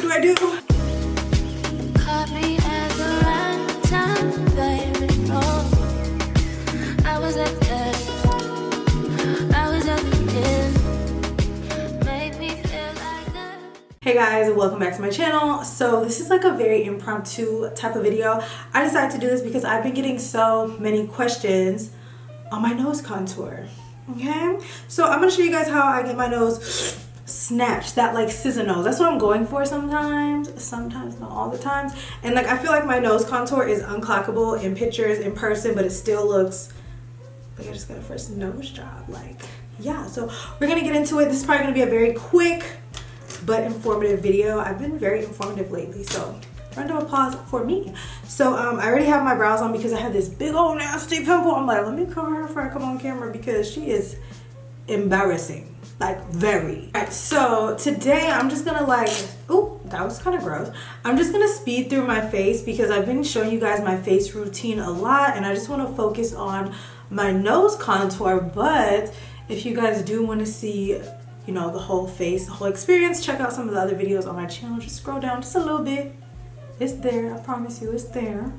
What do I do? Caught me at the right time, baby. Oh, I was at the end. Made me feel like that. Hey guys, welcome back to my channel. So this is like a very impromptu type of video. I decided to do this because I've been getting so many questions on my nose contour. Okay, so I'm gonna show you guys how I get my nose snatched, that like scissor nose. That's what I'm going for sometimes, not all the time. And like I feel like my nose contour is unclockable in pictures, in person, but it still looks like I just got a first nose job. Like, yeah, so we're gonna get into it. This is probably gonna be a very quick but informative video. I've been very informative lately, so round of applause for me. So I already have my brows on because I had this big old nasty pimple. I'm like, let me cover her before I come on camera because she is embarrassing, like very. All right, so today I'm just gonna like, oh, that was kind of gross. I'm just gonna speed through my face because I've been showing you guys my face routine a lot and I just want to focus on my nose contour. But if you guys do want to see, you know, the whole face, the whole experience, check out some of the other videos on my channel. Just scroll down just a little bit. It's there, I promise you, it's there.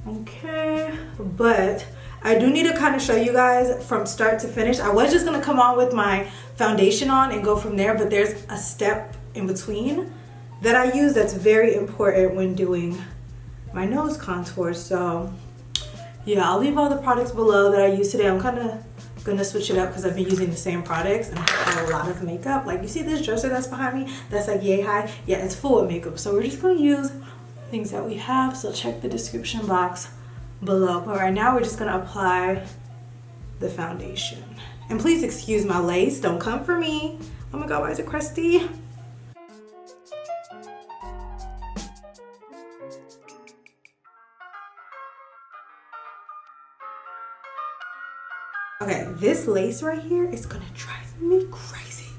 Okay, but I do need to kind of show you guys from start to finish. I was just gonna come on with my foundation on and go from there, but there's a step in between that I use that's very important when doing my nose contour. So yeah, I'll leave all the products below that I use today. I'm kind of gonna switch it up because I've been using the same products and I have a lot of makeup. Like you see this dresser that's behind me, that's like yay high. Yeah, it's full of makeup. So we're just gonna use things that we have. So check the description box below. But right now we're just gonna apply the foundation. And please excuse my lace, don't come for me. Oh my God, why is it crusty? Okay, this lace right here is gonna drive me crazy.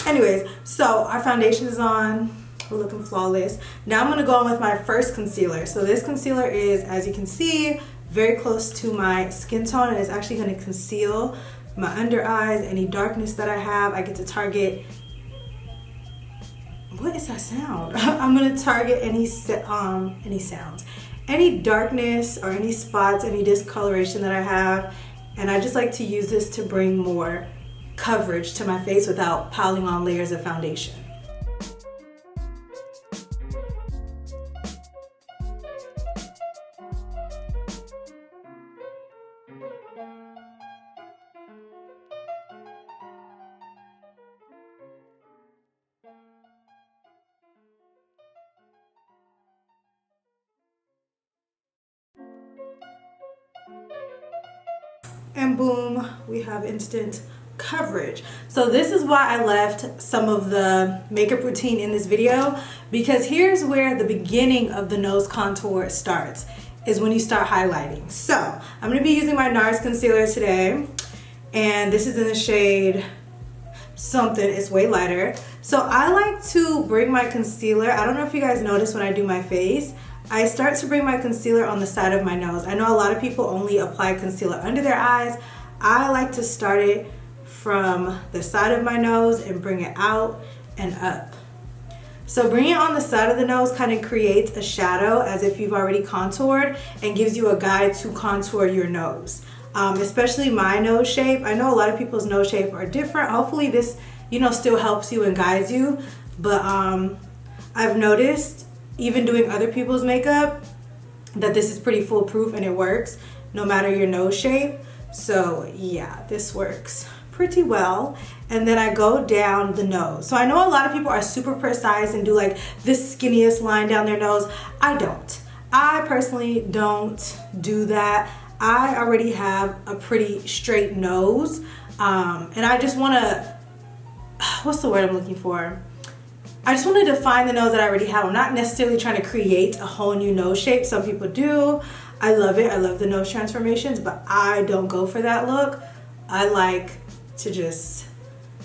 Anyways, so our foundation is on. We're looking flawless. Now I'm gonna go on with my first concealer. So this concealer is, as you can see, very close to my skin tone and it's actually gonna conceal my under eyes, any darkness that I have. I get to target, what is that sound? I'm gonna target any sounds, any darkness or any spots, any discoloration that I have. And I just like to use this to bring more coverage to my face without piling on layers of foundation. And boom, we have instant coverage. So this is why I left some of the makeup routine in this video, because here's where the beginning of the nose contour starts, is when you start highlighting. So I'm gonna be using my NARS concealer today, and this is in the shade something, it's way lighter. So I like to bring my concealer, I don't know if you guys notice when I do my face, I start to bring my concealer on the side of my nose. I know a lot of people only apply concealer under their eyes. I like to start it from the side of my nose and bring it out and up. So bringing it on the side of the nose kind of creates a shadow as if you've already contoured and gives you a guide to contour your nose. Especially my nose shape. I know a lot of people's nose shape are different. Hopefully this, you know, still helps you and guides you. But I've noticed, even doing other people's makeup, that this is pretty foolproof and it works no matter your nose shape. So yeah, this works pretty well. And then I go down the nose. So I know a lot of people are super precise and do like this skinniest line down their nose. I don't. I personally don't do that. I already have a pretty straight nose. And I just wanna, what's the word I'm looking for? I just want to define the nose that I already have. I'm not necessarily trying to create a whole new nose shape. Some people do. I love it. I love the nose transformations, but I don't go for that look. I like to just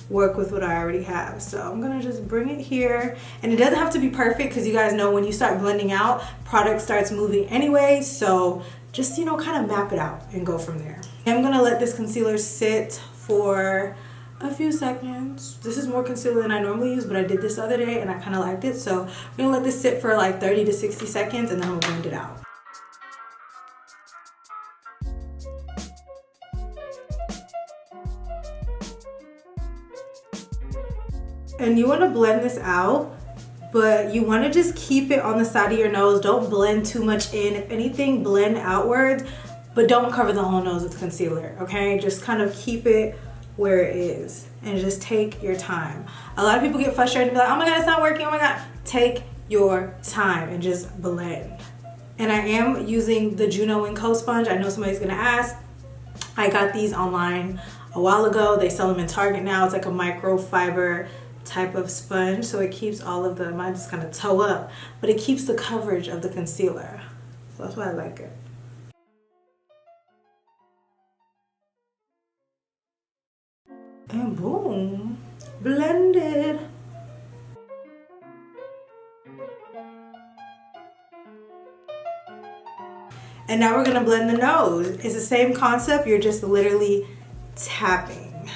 work with what I already have. So I'm gonna just bring it here. And it doesn't have to be perfect because you guys know when you start blending out, product starts moving anyway. So just, you know, kind of map it out and go from there. I'm gonna let this concealer sit for a few seconds. This is more concealer than I normally use, but I did this the other day and I kind of liked it. So I'm gonna let this sit for like 30 to 60 seconds and then we'll blend it out. And you want to blend this out, but you want to just keep it on the side of your nose. Don't blend too much in. If anything, blend outwards, but don't cover the whole nose with concealer, okay? Just kind of keep it where it is and just take your time. A lot of people get frustrated and be like, oh my God, it's not working, oh my God. Take your time and just blend. And I am using the Juno and Co sponge. I know somebody's gonna ask. I got these online a while ago. They sell them in Target now. It's like a microfiber type of sponge, so it keeps all of the, mine just kind of toe up, but it keeps the coverage of the concealer. So that's why I like it. And boom, blended. And now we're gonna blend the nose. It's the same concept, you're just literally tapping.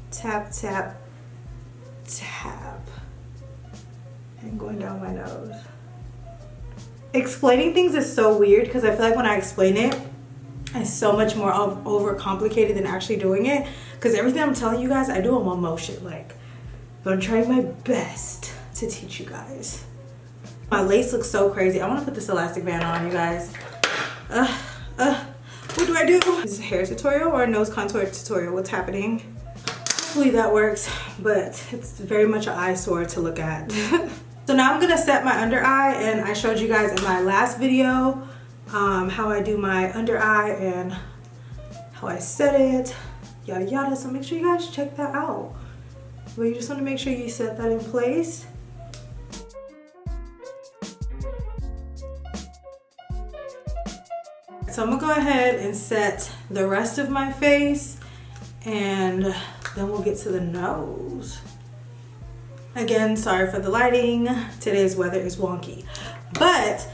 Tap, tap, tap. And going down my nose. Explaining things is so weird because I feel like when I explain it, it's so much more overcomplicated than actually doing it. Because everything I'm telling you guys, I do in one motion. Like, but I'm trying my best to teach you guys. My lace looks so crazy. I want to put this elastic band on, you guys. What do I do? Is this a hair tutorial or a nose contour tutorial? What's happening? Hopefully that works, but it's very much an eyesore to look at. So now I'm gonna set my under eye, and I showed you guys in my last video how I do my under eye and how I set it, yada yada. So make sure you guys check that out. But you just want to make sure you set that in place. So I'm gonna go ahead and set the rest of my face, and then we'll get to the nose. Again, sorry for the lighting. Today's weather is wonky. But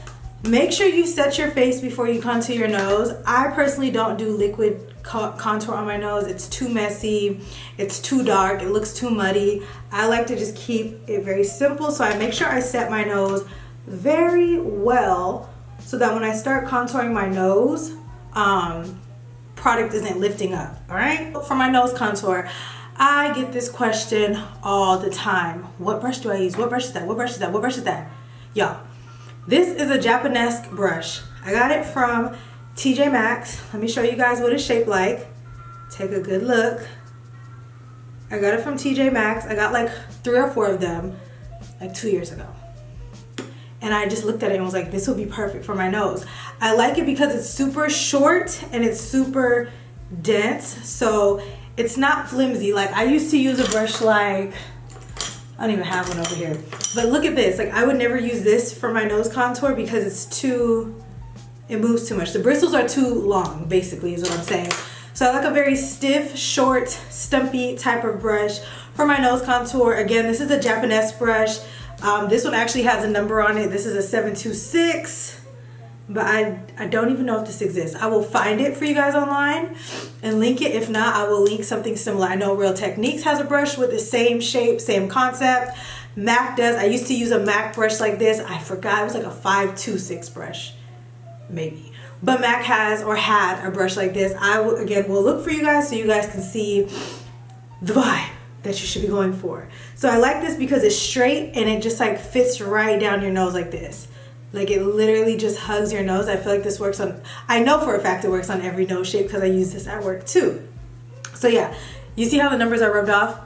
make sure you set your face before you contour your nose. I personally don't do liquid contour on my nose. It's too messy. It's too dark. It looks too muddy. I like to just keep it very simple. So I make sure I set my nose very well so that when I start contouring my nose, product isn't lifting up, all right? For my nose contour, I get this question all the time. What brush do I use? What brush is that? What brush is that? What brush is that? Y'all, this is a Japanese brush. I got it from TJ Maxx. Let me show you guys what it's shaped like. Take a good look. I got it from TJ Maxx. I got like 3 or 4 of them like 2 years ago. And I just looked at it and was like, this would be perfect for my nose. I like it because it's super short and it's super dense. So it's not flimsy. Like I used to use a brush like, I don't even have one over here. But look at this. Like I would never use this for my nose contour because it moves too much. The bristles are too long, basically is what I'm saying. So I like a very stiff, short, stumpy type of brush for my nose contour. Again, this is a Japanese brush. This one actually has a number on it. This is a 726, but I don't even know if this exists. I will find it for you guys online and link it. If not, I will link something similar. I know Real Techniques has a brush with the same shape, same concept. MAC does. I used to use a MAC brush like this. I forgot, it was like a 526 brush, maybe. But MAC has or had a brush like this. I will, again, will look for you guys so you guys can see the vibe that you should be going for. So I like this because it's straight and it just like fits right down your nose like this. Like it literally just hugs your nose. I feel like this works on, I know for a fact it works on every nose shape because I use this at work too. So yeah, you see how the numbers are rubbed off?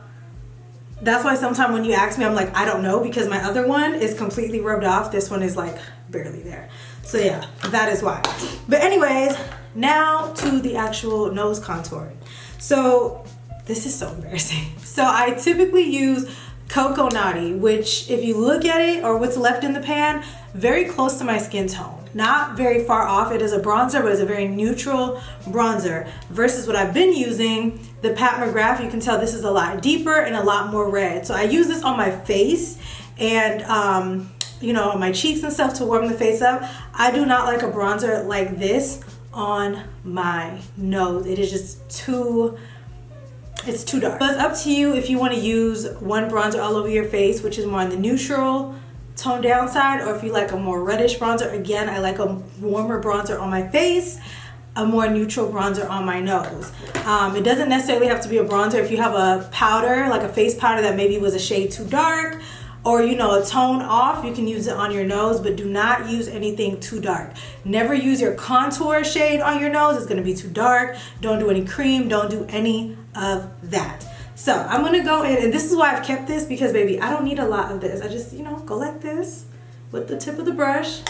That's why sometimes when you ask me, I'm like, I don't know, because my other one is completely rubbed off. This one is like barely there. So yeah, that is why. But anyways, now to the actual nose contouring. So this is so embarrassing. So I typically use Coco Naughty, which if you look at it or what's left in the pan, very close to my skin tone. Not very far off. It is a bronzer, but it's a very neutral bronzer versus what I've been using, the Pat McGrath. You can tell this is a lot deeper and a lot more red. So I use this on my face and you know, on my cheeks and stuff to warm the face up. I do not like a bronzer like this on my nose. It is just too, It's too dark. But it's up to you if you want to use one bronzer all over your face, which is more on the neutral tone down side, or if you like a more reddish bronzer. Again, I like a warmer bronzer on my face, a more neutral bronzer on my nose. It doesn't necessarily have to be a bronzer. If you have a powder, like a face powder that maybe was a shade too dark, or you know, a tone off, you can use it on your nose, but do not use anything too dark. Never use your contour shade on your nose. It's gonna be too dark. Don't do any cream, don't do any of that. So I'm gonna go in, and this is why I've kept this, because baby, I don't need a lot of this. I just, you know, go like this with the tip of the brush,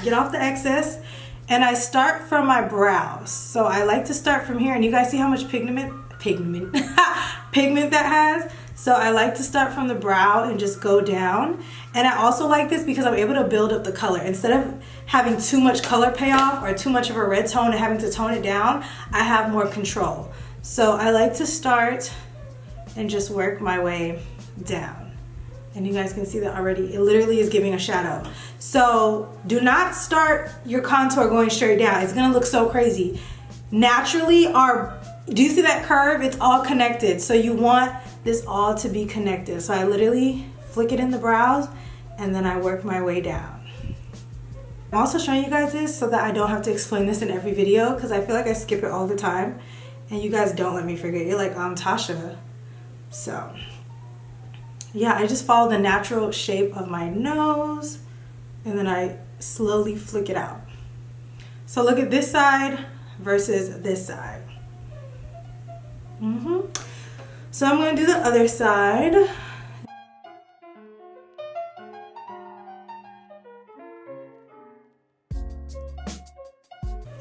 get off the excess, and I start from my brows. So I like to start from here, and you guys see how much pigment that has? So I like to start from the brow and just go down. And I also like this because I'm able to build up the color. Instead of having too much color payoff or too much of a red tone and having to tone it down, I have more control. So I like to start and just work my way down. And you guys can see that already. It literally is giving a shadow. So do not start your contour going straight down. It's gonna look so crazy. Naturally, do you see that curve? It's all connected. So you want this all to be connected. So I literally flick it in the brows and then I work my way down. I'm also showing you guys this so that I don't have to explain this in every video, because I feel like I skip it all the time and you guys don't let me forget. You're like, Tasha. So yeah, I just follow the natural shape of my nose and then I slowly flick it out. So look at this side versus this side. So I'm going to do the other side.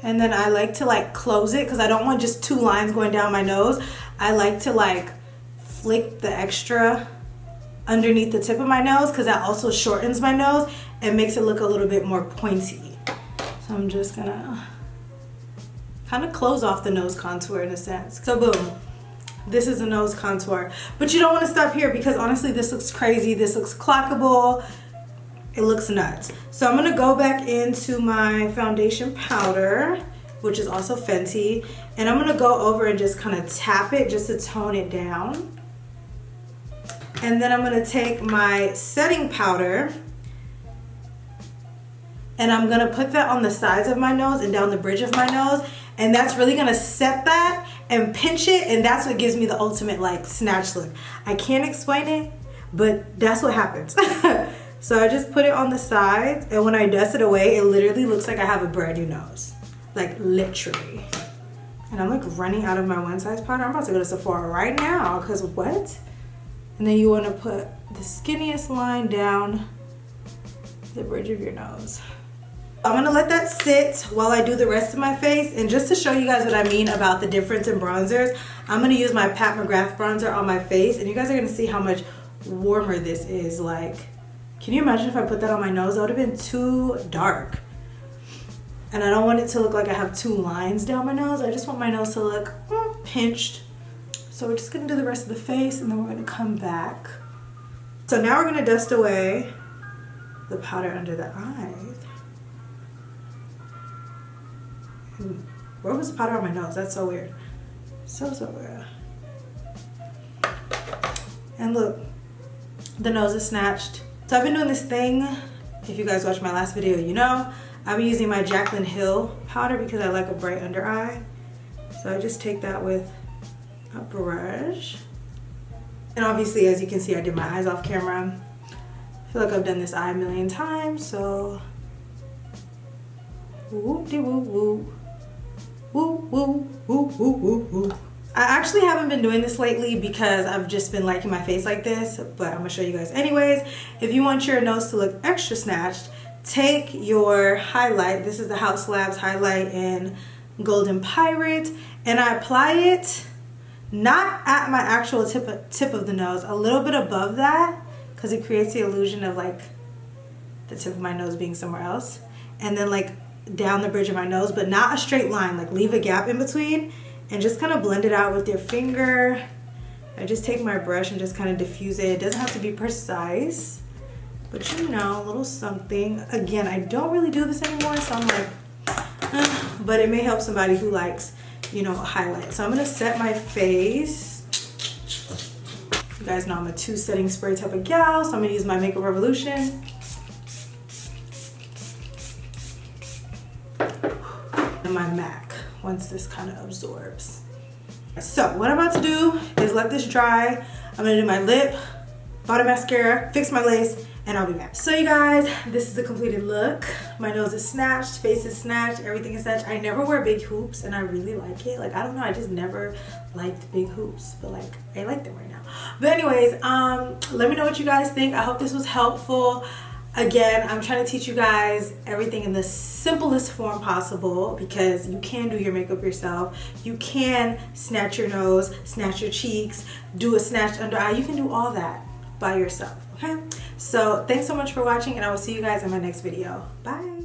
And then I like to like close it because I don't want just two lines going down my nose. I like to like flick the extra underneath the tip of my nose because that also shortens my nose and makes it look a little bit more pointy. So I'm just gonna kind of close off the nose contour in a sense. So boom, this is a nose contour. But you don't want to stop here because honestly this looks crazy. This looks clockable. It looks nuts. So I'm gonna go back into my foundation powder, which is also Fenty, and I'm gonna go over and just kind of tap it just to tone it down. And then I'm gonna take my setting powder and I'm gonna put that on the sides of my nose and down the bridge of my nose, and that's really gonna set that and pinch it, and that's what gives me the ultimate like snatch look. I can't explain it, but that's what happens. So I just put it on the sides, and when I dust it away, it literally looks like I have a brand new nose. Like literally. And I'm like running out of my one size powder. I'm about to go to Sephora right now, cause what? And then you wanna put the skinniest line down the bridge of your nose. I'm gonna let that sit while I do the rest of my face, and just to show you guys what I mean about the difference in bronzers, I'm gonna use my Pat McGrath bronzer on my face, and you guys are gonna see how much warmer this is. Like, can you imagine if I put that on my nose? That would have been too dark. And I don't want it to look like I have two lines down my nose. I just want my nose to look pinched. So we're just gonna do the rest of the face, and then we're gonna come back. So now we're gonna dust away the powder under the eyes. Where was the powder on my nose? That's so weird. So weird. And look, the nose is snatched. So I've been doing this thing. If you guys watched my last video, you know. I've been using my Jaclyn Hill powder because I like a bright under eye. So I just take that with a brush. And obviously, as you can see, I did my eyes off camera. I feel like I've done this eye a million times, so whoop-de-whoop-whoop. Woo, woo, woo, woo, woo, woo. I actually haven't been doing this lately because I've just been liking my face like this, but I'm gonna show you guys anyways. If you want your nose to look extra snatched, take your highlight. This is the House Labs highlight in Golden Pirate, and I apply it not at my actual tip of the nose, a little bit above that, because it creates the illusion of like the tip of my nose being somewhere else, and then like down the bridge of my nose, but not a straight line. Like leave a gap in between and just kind of blend it out with your finger. I just take my brush and just kind of diffuse it. It doesn't have to be precise, but you know, a little something. Again, I don't really do this anymore, so I'm like, but it may help somebody who likes, you know, a highlight. So I'm gonna set my face You guys know I'm a 2 setting spray type of gal, so I'm gonna use my Makeup Revolution. And my MAC once this kind of absorbs. So what I'm about to do is let this dry. I'm gonna do my lip, bottom mascara, fix my lace, and I'll be back. So you guys, this is the completed look. My nose is snatched, face is snatched, everything is snatched. I never wear big hoops and I really like it. Like, I don't know, I just never liked big hoops, but like, I like them right now. But anyways, let me know what you guys think. I hope this was helpful. Again, I'm trying to teach you guys everything in the simplest form possible because you can do your makeup yourself. You can snatch your nose, snatch your cheeks, do a snatched under eye. You can do all that by yourself, okay? So thanks so much for watching, and I will see you guys in my next video. Bye.